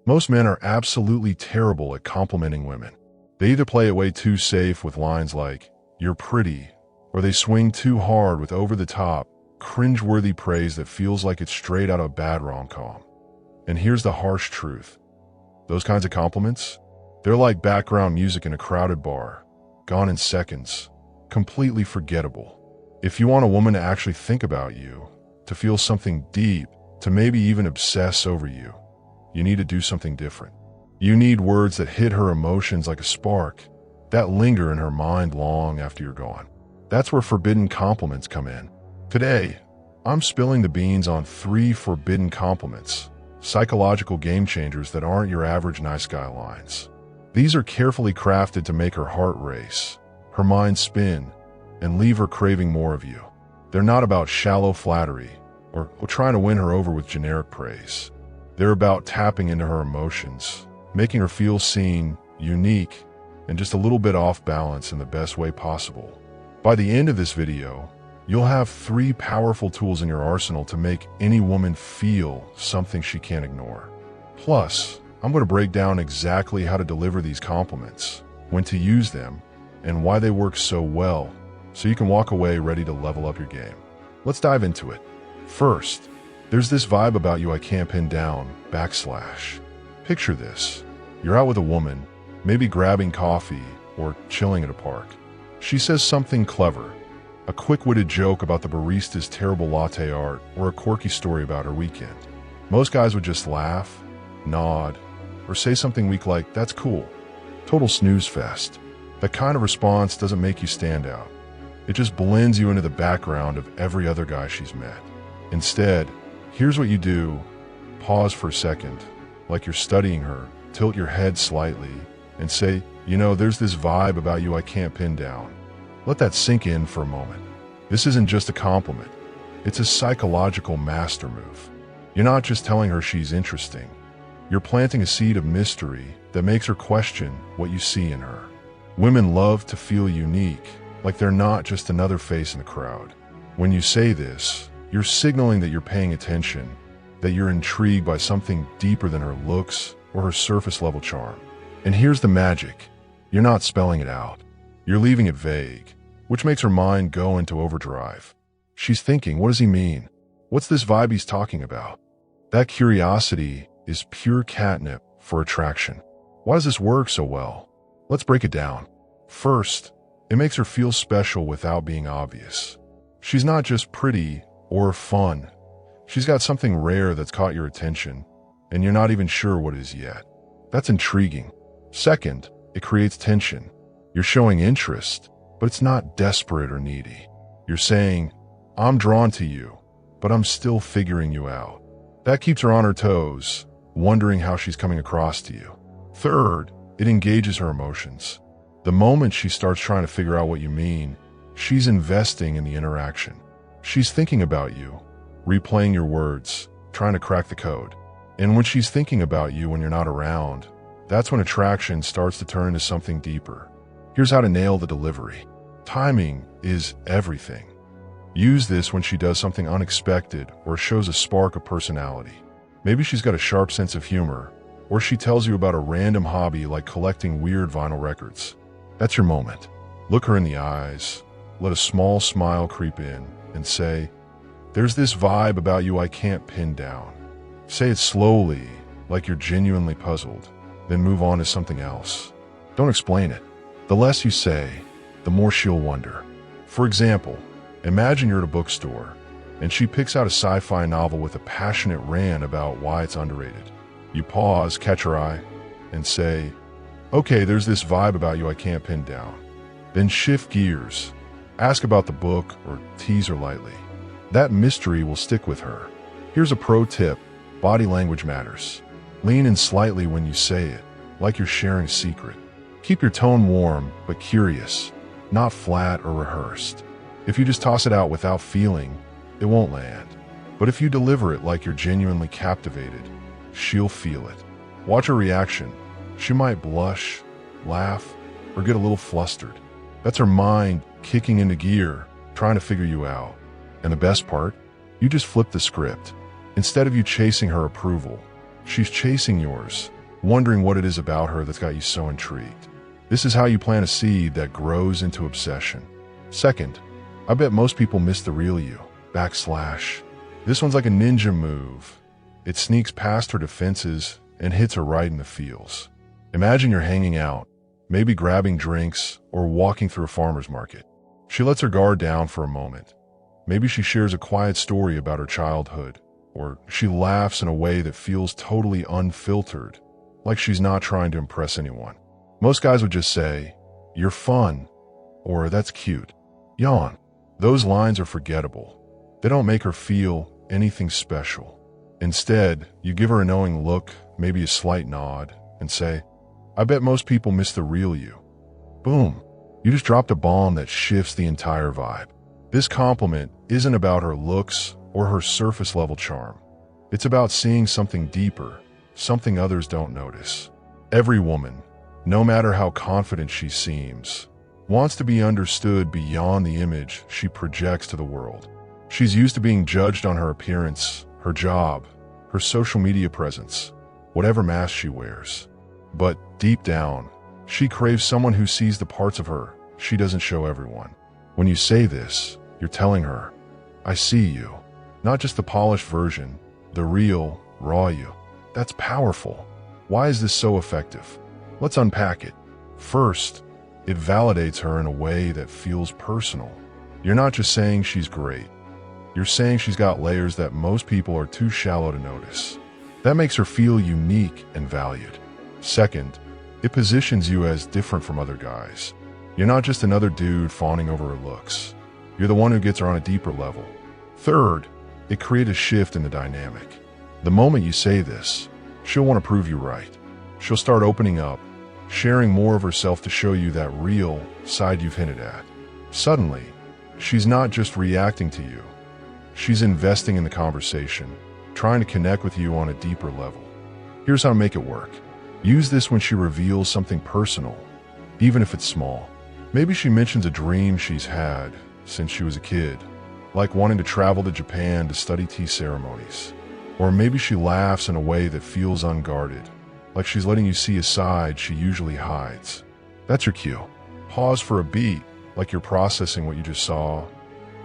Most men are absolutely terrible at complimenting women. They either play it way too safe with lines like, "You're pretty," or they swing too hard with over-the-top, cringe-worthy praise that feels like it's straight out of a bad rom-com. And here's the harsh truth. Those kinds of compliments, they're like background music in a crowded bar, gone in seconds, completely forgettable. If you want a woman to actually think about you, to feel something deep, to maybe even obsess over you, you need to do something different. You need words that hit her emotions like a spark, that linger in her mind long after you're gone. That's where forbidden compliments come in. Today, I'm spilling the beans on 3 forbidden compliments, psychological game changers that aren't your average nice guy lines. These are carefully crafted to make her heart race, her mind spin, and leave her craving more of you. They're not about shallow flattery or trying to win her over with generic praise. They're about tapping into her emotions, making her feel seen, unique, and just a little bit off balance in the best way possible. By the end of this video, you'll have 3 powerful tools in your arsenal to make any woman feel something she can't ignore. Plus, I'm going to break down exactly how to deliver these compliments, when to use them, and why they work so well, so you can walk away ready to level up your game. Let's dive into it. First, there's this vibe about you I can't pin down, /. Picture this. You're out with a woman, maybe grabbing coffee or chilling at a park. She says something clever, a quick-witted joke about the barista's terrible latte art or a quirky story about her weekend. Most guys would just laugh, nod, or say something weak like, "That's cool." Total snooze fest. That kind of response doesn't make you stand out. It just blends you into the background of every other guy she's met. Instead, here's what you do. Pause for a second, like you're studying her, tilt your head slightly, and say, "There's this vibe about you I can't pin down." Let that sink in for a moment. This isn't just a compliment. It's a psychological master move. You're not just telling her she's interesting. You're planting a seed of mystery that makes her question what you see in her. Women love to feel unique, like they're not just another face in the crowd. When you say this, you're signaling that you're paying attention, that you're intrigued by something deeper than her looks or her surface-level charm. And here's the magic. You're not spelling it out. You're leaving it vague, which makes her mind go into overdrive. She's thinking, what does he mean? What's this vibe he's talking about? That curiosity is pure catnip for attraction. Why does this work so well? Let's break it down. First, it makes her feel special without being obvious. She's not just pretty or fun. She's got something rare that's caught your attention, and you're not even sure what it is yet. That's intriguing. Second, it creates tension. You're showing interest, but it's not desperate or needy. You're saying, "I'm drawn to you, but I'm still figuring you out." That keeps her on her toes, wondering how she's coming across to you. Third, it engages her emotions. The moment she starts trying to figure out what you mean, she's investing in the interaction. She's thinking about you, replaying your words, trying to crack the code. And when she's thinking about you when you're not around, that's when attraction starts to turn into something deeper. Here's how to nail the delivery. Timing is everything. Use this when she does something unexpected or shows a spark of personality. Maybe she's got a sharp sense of humor, or she tells you about a random hobby like collecting weird vinyl records. That's your moment. Look her in the eyes, let a small smile creep in, and say, "There's this vibe about you I can't pin down." Say it slowly, like you're genuinely puzzled, then move on to something else. Don't explain it. The less you say, the more she'll wonder. For example, imagine you're at a bookstore, and she picks out a sci-fi novel with a passionate rant about why it's underrated. You pause, catch her eye, and say, "Okay, there's this vibe about you I can't pin down." Then shift gears. Ask about the book or tease her lightly. That mystery will stick with her. Here's a pro tip. Body language matters. Lean in slightly when you say it, like you're sharing a secret. Keep your tone warm but curious, not flat or rehearsed. If you just toss it out without feeling, it won't land. But if you deliver it like you're genuinely captivated, she'll feel it. Watch her reaction. She might blush, laugh, or get a little flustered. That's her mind kicking into gear, trying to figure you out. And the best part? You just flip the script. Instead of you chasing her approval, She's chasing yours, wondering what it is about her that's got you so intrigued. This is how you plant a seed that grows into obsession. Second, I bet most people miss the real you. This one's like a ninja move. It sneaks past her defenses and hits her right in the feels. Imagine you're hanging out, maybe grabbing drinks or walking through a farmer's market. She lets her guard down for a moment. Maybe she shares a quiet story about her childhood, or she laughs in a way that feels totally unfiltered, like she's not trying to impress anyone. Most guys would just say, "You're fun," or "That's cute." Yawn. Those lines are forgettable. They don't make her feel anything special. Instead, you give her a knowing look, maybe a slight nod, and say, "I bet most people miss the real you." Boom. You just dropped a bomb that shifts the entire vibe. This compliment isn't about her looks or her surface level charm. It's about seeing something deeper, something others don't notice. Every woman, no matter how confident she seems, wants to be understood beyond the image she projects to the world. She's used to being judged on her appearance, her job, her social media presence, whatever mask she wears. But deep down, she craves someone who sees the parts of her she doesn't show everyone. When you say this, you're telling her, "I see you." Not just the polished version, the real, raw you. That's powerful. Why is this so effective? Let's unpack it. First, it validates her in a way that feels personal. You're not just saying she's great. You're saying she's got layers that most people are too shallow to notice. That makes her feel unique and valued. Second, it positions you as different from other guys. You're not just another dude fawning over her looks. You're the one who gets her on a deeper level. Third, it creates a shift in the dynamic. The moment you say this, she'll want to prove you right. She'll start opening up, sharing more of herself to show you that real side you've hinted at. Suddenly, she's not just reacting to you. She's investing in the conversation, trying to connect with you on a deeper level. Here's how to make it work. Use this when she reveals something personal, even if it's small. Maybe she mentions a dream she's had since she was a kid, like wanting to travel to Japan to study tea ceremonies. Or maybe she laughs in a way that feels unguarded, like she's letting you see a side she usually hides. That's your cue. Pause for a beat, like you're processing what you just saw.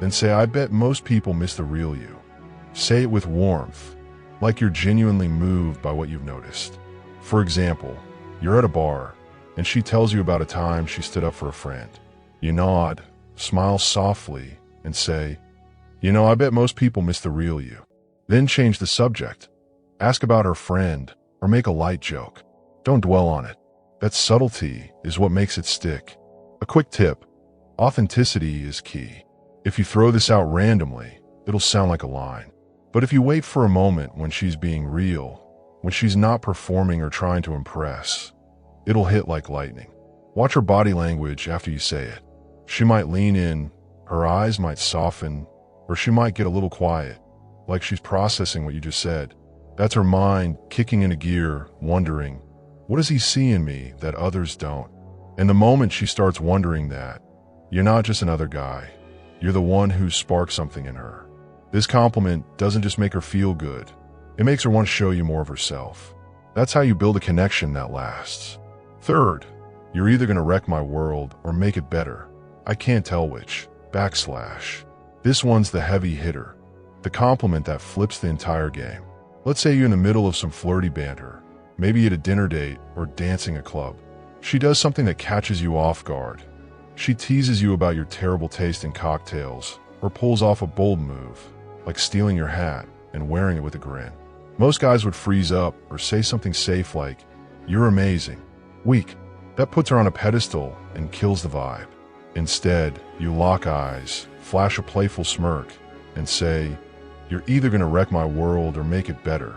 Then say, "I bet most people miss the real you." Say it with warmth, like you're genuinely moved by what you've noticed. For example, you're at a bar, and she tells you about a time she stood up for a friend. You nod, smile softly, and say, I bet most people miss the real you." Then change the subject. Ask about her friend, or make a light joke. Don't dwell on it. That subtlety is what makes it stick. A quick tip: authenticity is key. If you throw this out randomly, it'll sound like a line. But if you wait for a moment when she's being real, when she's not performing or trying to impress, it'll hit like lightning. Watch her body language after you say it. She might lean in, her eyes might soften, or she might get a little quiet, like she's processing what you just said. That's her mind kicking into gear, wondering, what does he see in me that others don't? And the moment she starts wondering that, you're not just another guy. You're the one who sparked something in her. This compliment doesn't just make her feel good. It makes her want to show you more of herself. That's how you build a connection that lasts. Third, you're either going to wreck my world or make it better. I can't tell which. This one's the heavy hitter. The compliment that flips the entire game. Let's say you're in the middle of some flirty banter, maybe at a dinner date or dancing a club. She does something that catches you off guard. She teases you about your terrible taste in cocktails, or pulls off a bold move, like stealing your hat and wearing it with a grin. Most guys would freeze up or say something safe like, "You're amazing." Weak. That puts her on a pedestal and kills the vibe. Instead, you lock eyes, flash a playful smirk, and say, "You're either going to wreck my world or make it better.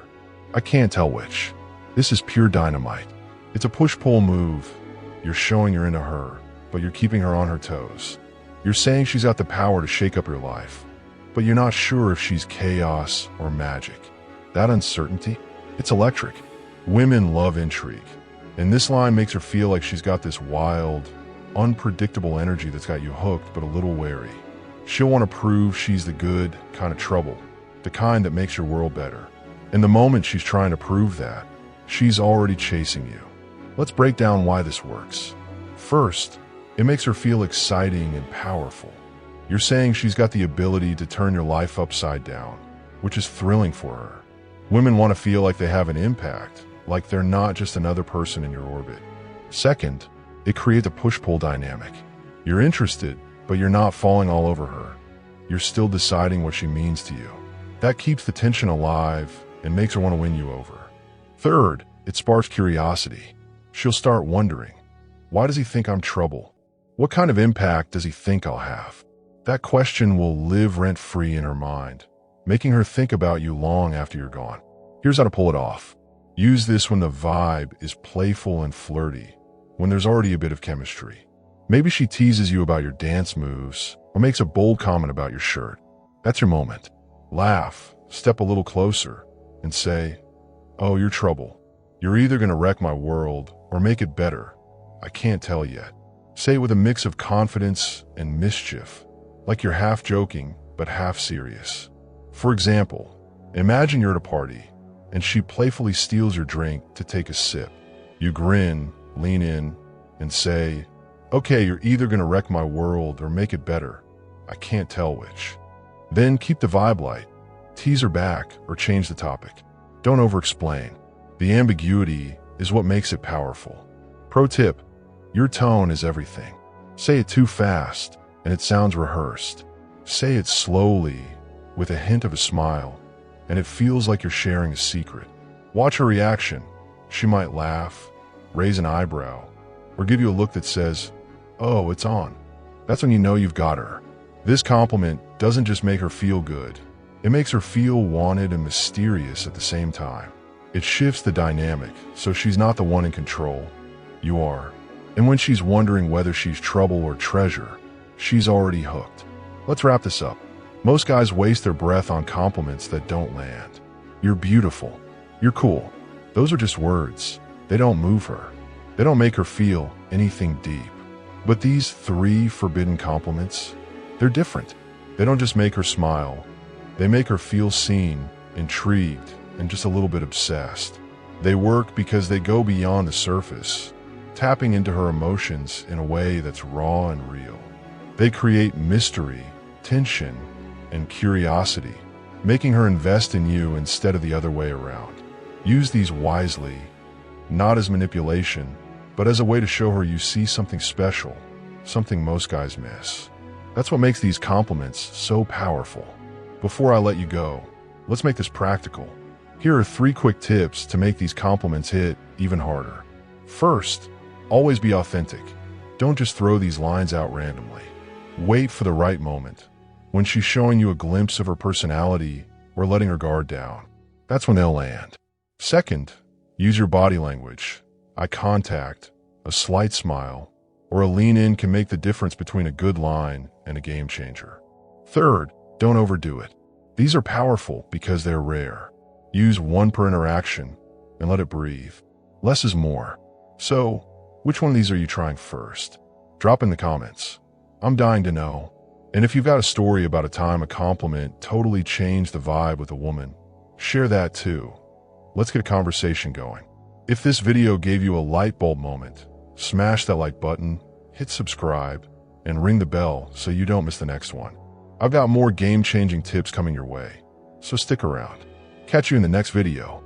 I can't tell which." This is pure dynamite. It's a push-pull move. You're showing you're into her, but you're keeping her on her toes. You're saying she's got the power to shake up your life, but you're not sure if she's chaos or magic. That uncertainty, it's electric. Women love intrigue, and this line makes her feel like she's got this wild, unpredictable energy that's got you hooked but a little wary. She'll want to prove she's the good kind of trouble, the kind that makes your world better. And the moment she's trying to prove that, she's already chasing you. Let's break down why this works. First, it makes her feel exciting and powerful. You're saying she's got the ability to turn your life upside down, which is thrilling for her. Women want to feel like they have an impact, like they're not just another person in your orbit. Second, it creates a push-pull dynamic. You're interested, but you're not falling all over her. You're still deciding what she means to you. That keeps the tension alive and makes her want to win you over. Third, it sparks curiosity. She'll start wondering, why does he think I'm trouble? What kind of impact does he think I'll have? That question will live rent-free in her mind, making her think about you long after you're gone. Here's how to pull it off. Use this when the vibe is playful and flirty, when there's already a bit of chemistry. Maybe she teases you about your dance moves or makes a bold comment about your shirt. That's your moment. Laugh, step a little closer, and say, "Oh, you're trouble. You're either going to wreck my world or make it better. I can't tell yet." Say it with a mix of confidence and mischief, like you're half joking but half serious. For example, imagine you're at a party and she playfully steals your drink to take a sip. You grin, lean in, and say, "Okay, you're either going to wreck my world or make it better. I can't tell which." Then keep the vibe light. Tease her back or change the topic. Don't over-explain. The ambiguity is what makes it powerful. Pro tip, your tone is everything. Say it too fast and it sounds rehearsed. Say it slowly with a hint of a smile and it feels like you're sharing a secret. Watch her reaction. She might laugh, raise an eyebrow, or give you a look that says, "Oh, it's on." That's when you know you've got her. This compliment doesn't just make her feel good. It makes her feel wanted and mysterious at the same time. It shifts the dynamic, so she's not the one in control. You are. And when she's wondering whether she's trouble or treasure, she's already hooked. Let's wrap this up. Most guys waste their breath on compliments that don't land. You're beautiful. You're cool. Those are just words. They don't move her. They don't make her feel anything deep. But these 3 forbidden compliments, they're different. They don't just make her smile. They make her feel seen, intrigued, and just a little bit obsessed. They work because they go beyond the surface, tapping into her emotions in a way that's raw and real. They create mystery, tension, and curiosity, making her invest in you instead of the other way around. Use these wisely, not as manipulation, but as a way to show her you see something special, something most guys miss. That's what makes these compliments so powerful. Before I let you go, let's make this practical. Here are 3 quick tips to make these compliments hit even harder. First, always be authentic. Don't just throw these lines out randomly. Wait for the right moment. When she's showing you a glimpse of her personality or letting her guard down, that's when they'll land. Second, use your body language. Eye contact, a slight smile, or a lean in can make the difference between a good line and a game changer. Third, don't overdo it. These are powerful because they're rare. Use 1 per interaction and let it breathe. Less is more. So, which one of these are you trying first? Drop in the comments. I'm dying to know. And if you've got a story about a time a compliment totally changed the vibe with a woman, share that too. Let's get a conversation going. If this video gave you a light bulb moment, smash that like button, hit subscribe, and ring the bell so you don't miss the next one. I've got more game-changing tips coming your way, so stick around. Catch you in the next video.